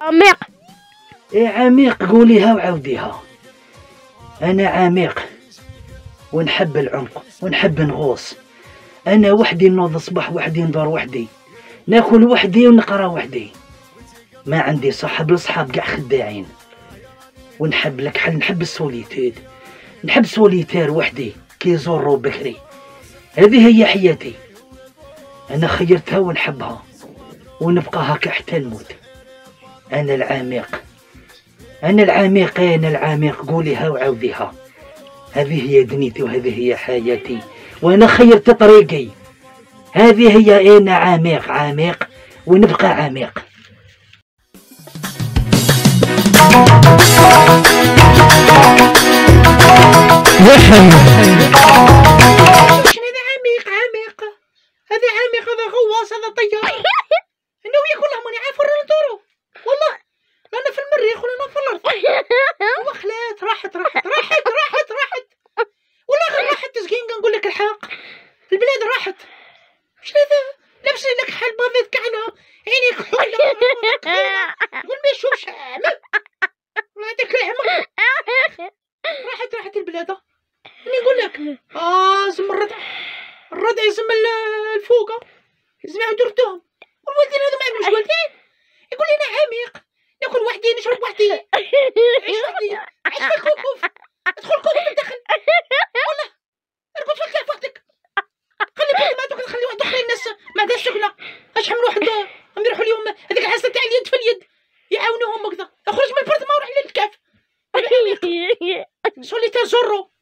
عميق. ايه عميق، قوليها وعاوديها. انا عميق ونحب العمق ونحب نغوص. انا وحدي نوض الصباح وحدي، ندور وحدي، ناكل وحدي ونقرا وحدي. ما عندي صاحب، الصحاب قاع خداعين. ونحب الكحل، نحب السوليتود، نحب سوليتير وحدي كي زورو بكري. هذه هي حياتي، انا خيرتها ونحبها ونبقى هكا حتى نموت. انا العميق، انا العميق، انا العميق، قوليها وعاوديها. هذه هي دنيتي وهذه هي حياتي، وانا خيرت طريقي. هذه هي انا عميق، عميق ونبقى عميق. شنو هذا عميق؟ عميق هذا عميق، هذا غواص، هذا طيار. انا وياك والله ماني عارف وين ندورو والله. انا في المريخ ولا في الارض. والله خلات راحت والله غير راحت تسقين. نقول لك الحق، البلاد راحت. شنو هذا؟ لابس لك حل بيض كعنها، عينيك حولة قول ما يشوفش عمل. هذاك العمى راحت البلاد. اللي نقول لك زم الردع يزم الفوقه، يزم يعاودو ردوهم. والوالدين هذو ما عندهمش والدين. يقول لي انا عميق، ناكل وحدي، نشرب وحدي، نعيش وحدي، عيش في الكوكوف، ادخل كوكوف الداخل والله. ارقد في الكهف وحدك، خلي بنات خلي واحد اخرين الناس ما عندهاش شغله. اش حمل واحد هم يروحوا اليوم هذيك الحصه تاع اليد في اليد يعاونوهم هكذا. اخرج من البرد ما وروح للكهف. سوليتير زورو.